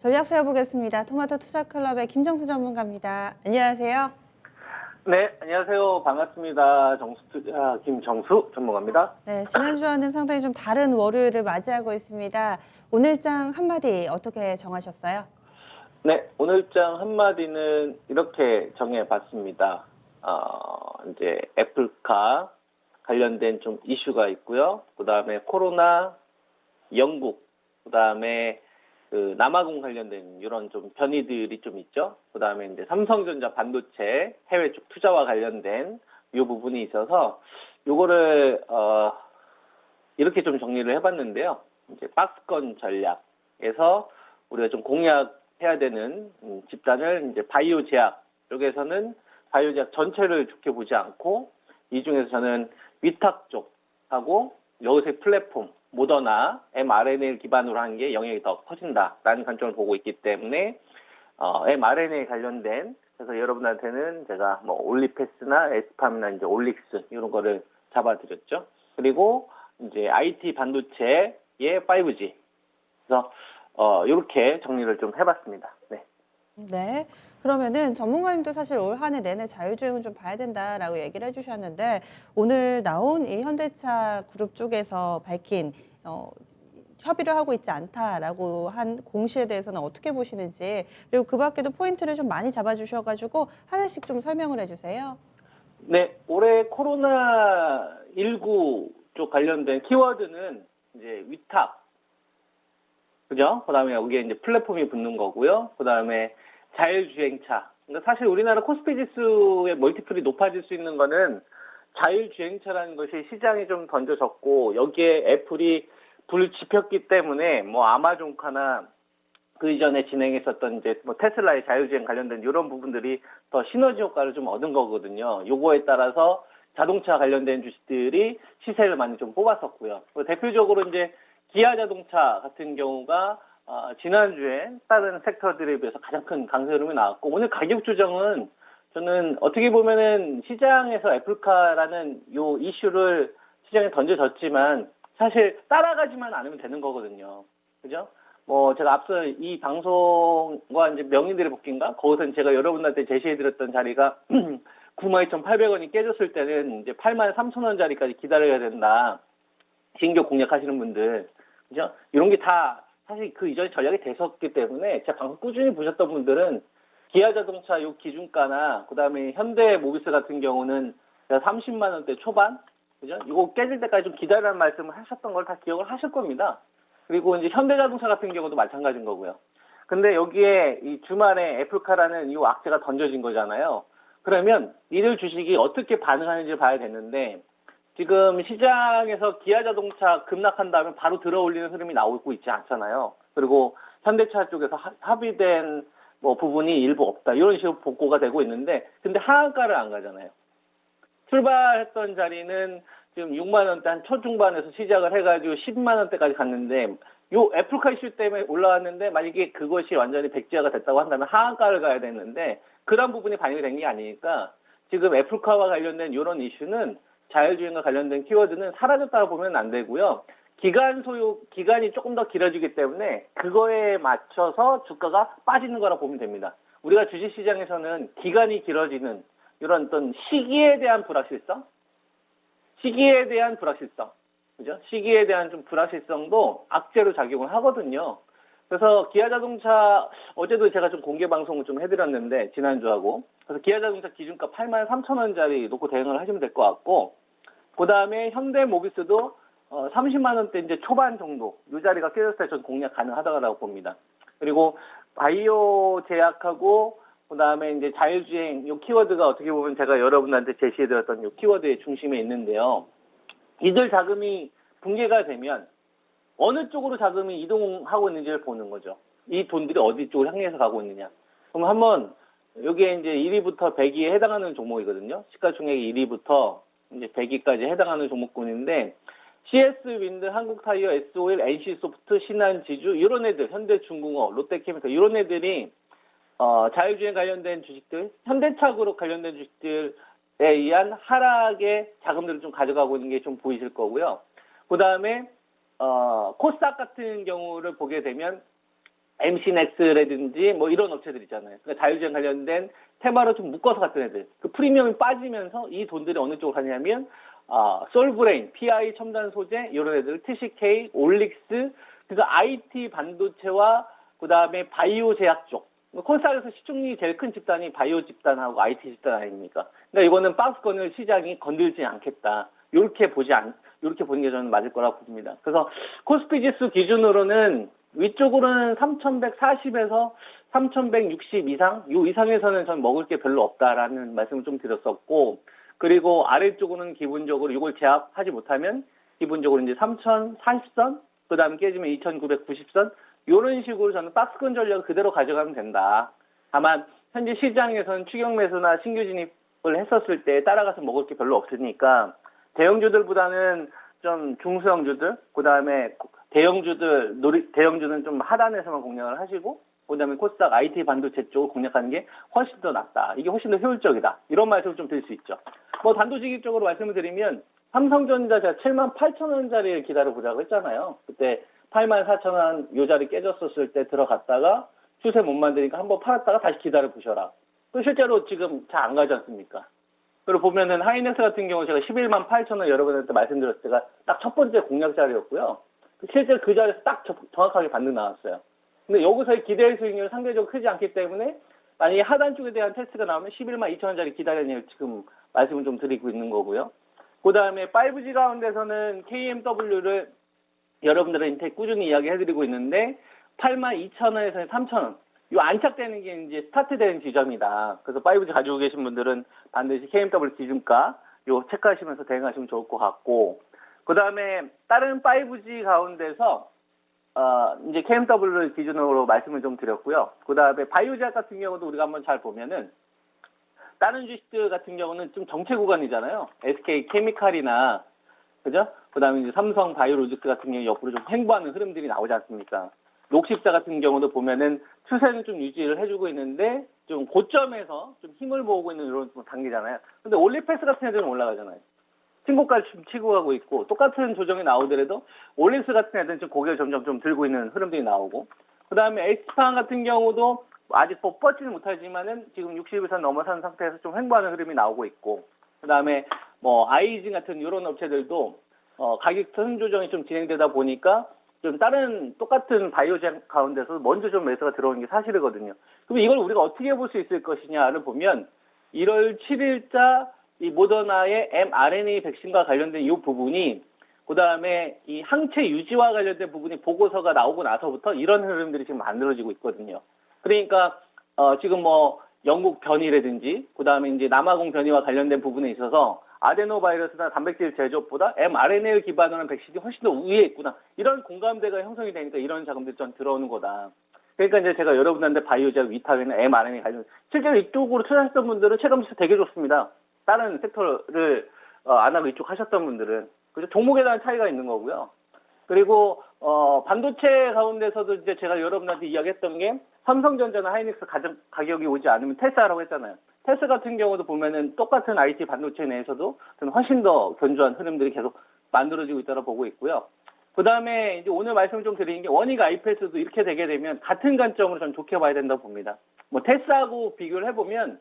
전략수여 보겠습니다. 토마토 투자클럽의 김정수 전문가입니다. 안녕하세요. 네, 안녕하세요. 반갑습니다. 김정수 전문가입니다. 네, 지난주와는 상당히 좀 다른 월요일을 맞이하고 있습니다. 오늘장 한마디 어떻게 정하셨어요? 네, 오늘장 한마디는 이렇게 정해봤습니다. 이제 애플카 관련된 좀 이슈가 있고요. 그 다음에 코로나, 영국, 그 다음에 그 남아공 관련된 이런 좀 변이들이 좀 있죠. 그 다음에 이제 삼성전자 반도체 해외 쪽 투자와 관련된 이 부분이 있어서 요거를 이렇게 좀 정리를 해봤는데요. 이제 박스권 전략에서 우리가 좀 공략해야 되는 집단을 이제 바이오 제약 쪽에서는 바이오 제약 전체를 좋게 보지 않고 이 중에서 저는 위탁 쪽하고 여기서의 플랫폼 모더나 mRNA를 기반으로 한 게 영역이 더 커진다라는 관점을 보고 있기 때문에 mRNA 관련된 그래서 여러분한테는 제가 뭐 올리패스나 에스팜이나 이제 올릭스 이런 거를 잡아드렸죠. 그리고 이제 IT 반도체의 5G. 그래서 이렇게 정리를 좀 해봤습니다. 네. 네. 그러면은 전문가님도 사실 올 한 해 내내 자율주행은 좀 봐야 된다라고 얘기를 해주셨는데 오늘 나온 이 현대차 그룹 쪽에서 밝힌 협의를 하고 있지 않다라고 한 공시에 대해서는 어떻게 보시는지 그리고 그 밖에도 포인트를 좀 많이 잡아주셔가지고 하나씩 좀 설명을 해주세요. 네, 올해 코로나19 쪽 관련된 키워드는 이제 위탁, 그죠? 그 다음에 여기에 이제 플랫폼이 붙는 거고요. 그 다음에 자율주행차. 그러니까 사실 우리나라 코스피 지수의 멀티플이 높아질 수 있는 거는 자율주행차라는 것이 시장이 좀 던져졌고, 여기에 애플이 불을 지폈기 때문에 뭐 아마존카나 그 이전에 진행했었던 이제 뭐 테슬라의 자율주행 관련된 이런 부분들이 더 시너지 효과를 좀 얻은 거거든요. 요거에 따라서 자동차 관련된 주식들이 시세를 많이 좀 뽑았었고요. 대표적으로 이제 기아 자동차 같은 경우가 지난주에 다른 섹터들에 비해서 가장 큰 강세 흐름이 나왔고 오늘 가격 조정은 저는 어떻게 보면은 시장에서 애플카라는 요 이슈를 시장에 던져졌지만 사실 따라가지만 않으면 되는 거거든요. 그죠? 뭐 제가 앞서 이 방송과 이제 명의들의 복귀인가 거기서 제가 여러분들한테 제시해드렸던 자리가 92,800원이 깨졌을 때는 이제 83,000원짜리까지 기다려야 된다. 신규 공략하시는 분들, 그죠? 이런 게 다 사실 그 이전에 전략이 됐었기 때문에 제가 방송 꾸준히 보셨던 분들은 기아 자동차 요 기준가나 그 다음에 현대 모비스 같은 경우는 30만 원대 초반, 그죠? 이거 깨질 때까지 좀 기다리라는 말씀을 하셨던 걸 다 기억을 하실 겁니다. 그리고 이제 현대자동차 같은 경우도 마찬가지인 거고요. 근데 여기에 이 주말에 애플카라는 이 악재가 던져진 거잖아요. 그러면 이들 주식이 어떻게 반응하는지 봐야 되는데 지금 시장에서 기아자동차 급락한 다음에 바로 들어올리는 흐름이 나오고 있지 않잖아요. 그리고 현대차 쪽에서 합의된 뭐 부분이 일부 없다. 이런 식으로 복고가 되고 있는데 근데 하한가를 안 가잖아요. 출발했던 자리는 지금 6만 원대 한 초중반에서 시작을 해가지고 10만 원대까지 갔는데 요 애플카 이슈 때문에 올라왔는데 만약에 그것이 완전히 백지화가 됐다고 한다면 하한가를 가야 되는데 그런 부분이 반영이 된 게 아니니까 지금 애플카와 관련된 이런 이슈는 자율주행과 관련된 키워드는 사라졌다고 보면 안 되고요. 기간이 조금 더 길어지기 때문에 그거에 맞춰서 주가가 빠지는 거라 보면 됩니다. 우리가 주식시장에서는 기간이 길어지는 이런 어떤 시기에 대한 불확실성, 그죠? 시기에 대한 좀 불확실성도 악재로 작용을 하거든요. 그래서 기아자동차 어제도 제가 좀 공개 방송을 좀 해드렸는데 지난주하고 그래서 기아자동차 기준가 83,000원짜리 놓고 대응을 하시면 될 것 같고 그 다음에 현대모비스도 30만 원대 이제 초반 정도 이 자리가 깨졌을 때 전 공략 가능하다고 봅니다. 그리고 바이오 제약하고 그 다음에 이제 자율주행 이 키워드가 어떻게 보면 제가 여러분한테 제시해드렸던 이 키워드의 중심에 있는데요. 이들 자금이 붕괴가 되면 어느 쪽으로 자금이 이동하고 있는지를 보는 거죠. 이 돈들이 어디 쪽으로 향해서 가고 있느냐. 그럼 한번 여기에 이제 1위부터 100위에 해당하는 종목이거든요. 시가총액 1위부터 이제 100위까지 해당하는 종목군인데 CS 윈드, 한국타이어, SO일, NC소프트, 신한지주 이런 애들, 현대중공업, 롯데케미칼 이런 애들이 자율주행 관련된 주식들, 현대차 그룹 관련된 주식들에 의한 하락의 자금들을 좀 가져가고 있는 게 좀 보이실 거고요. 그 다음에 코스닥 같은 경우를 보게 되면 MC넥스라든지 뭐 이런 업체들 있잖아요. 그러니까 자율주행 관련된 테마로 좀 묶어서 갔던 애들. 그 프리미엄이 빠지면서 이 돈들이 어느 쪽으로 가냐면 솔브레인, PI 첨단 소재 이런 애들, TCK, 올릭스, 그러니까 IT 반도체와 그다음에 바이오 제약 쪽. 콘사에서 시총이 제일 큰 집단이 바이오 집단하고 IT 집단 아닙니까? 그러니까 이거는 박스권을 시장이 건들지 않겠다. 이렇게 보는 게 저는 맞을 거라고 봅니다. 그래서 코스피 지수 기준으로는 위쪽으로는 3,140에서 3,160 이상, 이 이상에서는 전 먹을 게 별로 없다라는 말씀을 좀 드렸었고, 그리고 아래쪽으로는 기본적으로 이걸 제압하지 못하면 기본적으로 이제 3,040선, 그 다음에 깨지면 2,990선, 이런 식으로 저는 박스권 전략을 그대로 가져가면 된다. 다만 현재 시장에서는 추격 매수나 신규 진입을 했었을 때 따라가서 먹을 게 별로 없으니까 대형주들보다는 좀 중소형주들, 그 다음에 대형주는 좀 하단에서만 공략을 하시고, 그 다음에 코스닥 IT 반도체 쪽을 공략하는 게 훨씬 더 낫다. 이게 훨씬 더 효율적이다. 이런 말씀을 좀 드릴 수 있죠. 뭐 단도직입적으로 말씀을 드리면 삼성전자 제가 78,000원짜리를 기다려보자고 했잖아요. 그때 84,000원 요 자리 깨졌었을 때 들어갔다가 추세 못 만드니까 한번 팔았다가 다시 기다려보셔라. 또 실제로 지금 잘 안 가지 않습니까? 그리고 보면은 하이넥스 같은 경우 제가 118,000원 여러분한테 말씀드렸을 때가 딱 첫 번째 공략 자리였고요. 실제 그 자리에서 딱 정확하게 반등 나왔어요. 근데 여기서의 기대 수익률은 상대적으로 크지 않기 때문에 만약에 하단 쪽에 대한 테스트가 나오면 112,000원짜리 기다리는 지금 말씀을 좀 드리고 있는 거고요. 그 다음에 5G 가운데서는 KMW를 여러분들한테 꾸준히 이야기해드리고 있는데 82,000원에서 3,000원. 요 안착되는 게 이제 스타트되는 지점이다. 그래서 5G 가지고 계신 분들은 반드시 KMW 기준가 요 체크하시면서 대응하시면 좋을 것 같고, 그 다음에 다른 5G 가운데서 이제 KMW를 기준으로 말씀을 좀 드렸고요. 그 다음에 바이오제약 같은 경우도 우리가 한번 잘 보면은 다른 주식들 같은 경우는 좀 정체 구간이잖아요. SK 케미칼이나 그죠? 그 다음에 이제 삼성 바이오로직스 같은 경우 옆으로 좀 횡보하는 흐름들이 나오지 않습니까? 녹십자 같은 경우도 보면은 추세는 좀 유지를 해주고 있는데 좀 고점에서 좀 힘을 모으고 있는 이런 단계잖아요. 근데 올리패스 같은 애들은 올라가잖아요. 신고가를 좀 치고 가고 있고, 똑같은 조정이 나오더라도 올리스 같은 애들은 좀 고개를 점점 좀 들고 있는 흐름들이 나오고, 그 다음에 H스판 같은 경우도 아직 뻗지는 못하지만은 지금 60일선 넘어선 상태에서 좀 횡보하는 흐름이 나오고 있고, 그 다음에 뭐 아이징 같은 이런 업체들도 가격 선 조정이 좀 진행되다 보니까 좀 다른 똑같은 바이오젠 가운데서 먼저 좀 매수가 들어오는 게 사실이거든요. 그럼 이걸 우리가 어떻게 볼 수 있을 것이냐를 보면 1월 7일자 이 모더나의 mRNA 백신과 관련된 이 부분이, 그 다음에 이 항체 유지와 관련된 부분이 보고서가 나오고 나서부터 이런 흐름들이 지금 만들어지고 있거든요. 그러니까 지금 뭐 영국 변이라든지 그 다음에 이제 남아공 변이와 관련된 부분에 있어서 아데노바이러스나 단백질 제조업보다 mRNA를 기반으로 한 백신이 훨씬 더 우위에 있구나. 이런 공감대가 형성이 되니까 이런 자금들이 좀 들어오는 거다. 그러니까 이제 제가 여러분한테 바이오제약, 위탁이나 mRNA 관련 실제로 이쪽으로 투자하셨던 분들은 체감지수 되게 좋습니다. 다른 섹터를 안 하고 이쪽 하셨던 분들은. 그죠? 종목에 대한 차이가 있는 거고요. 그리고 반도체 가운데서도 이제 제가 여러분한테 이야기했던 게 삼성전자나 하이닉스 가격이 오지 않으면 테스라라고 했잖아요. 테스 같은 경우도 보면은 똑같은 IT 반도체 내에서도 저는 훨씬 더 견조한 흐름들이 계속 만들어지고 있다고 보고 있고요. 그 다음에 이제 오늘 말씀을 좀 드리는 게 원익 IPS도 이렇게 되게 되면 같은 관점으로 저는 좋게 봐야 된다고 봅니다. 뭐 테스하고 비교를 해보면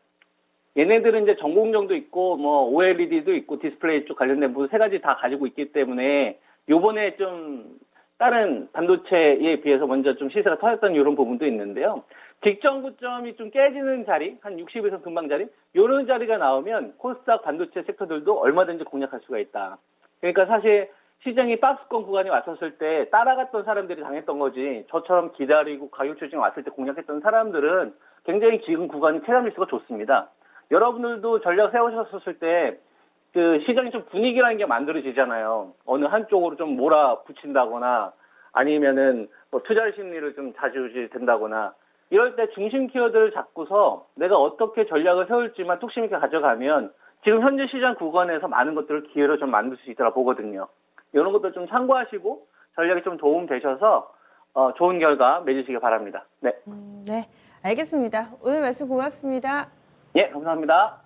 얘네들은 이제 전공정도 있고 뭐 OLED도 있고 디스플레이 쪽 관련된 부분 세 가지 다 가지고 있기 때문에 요번에 좀 다른 반도체에 비해서 먼저 좀 시세가 터졌던 이런 부분도 있는데요. 직전 고점이 좀 깨지는 자리, 한 60에서 금방 자리, 이런 자리가 나오면 코스닥 반도체 섹터들도 얼마든지 공략할 수가 있다. 그러니까 사실 시장이 박스권 구간이 왔었을 때 따라갔던 사람들이 당했던 거지, 저처럼 기다리고 가격 조정이 왔을 때 공략했던 사람들은 굉장히 지금 구간이 체감일수가 좋습니다. 여러분들도 전략 세우셨을 때 그 시장이 좀 분위기라는 게 만들어지잖아요. 어느 한쪽으로 좀 몰아붙인다거나 아니면은 뭐 투자 심리를 좀 좌지우지 된다거나 이럴 때 중심 키워드를 잡고서 내가 어떻게 전략을 세울지만 뚝심 있게 가져가면 지금 현재 시장 구간에서 많은 것들을 기회로 좀 만들 수 있다고 보거든요. 이런 것들 좀 참고하시고 전략이 좀 도움 되셔서 좋은 결과 맺으시기 바랍니다. 네. 네, 알겠습니다. 오늘 말씀 고맙습니다. 예, 감사합니다.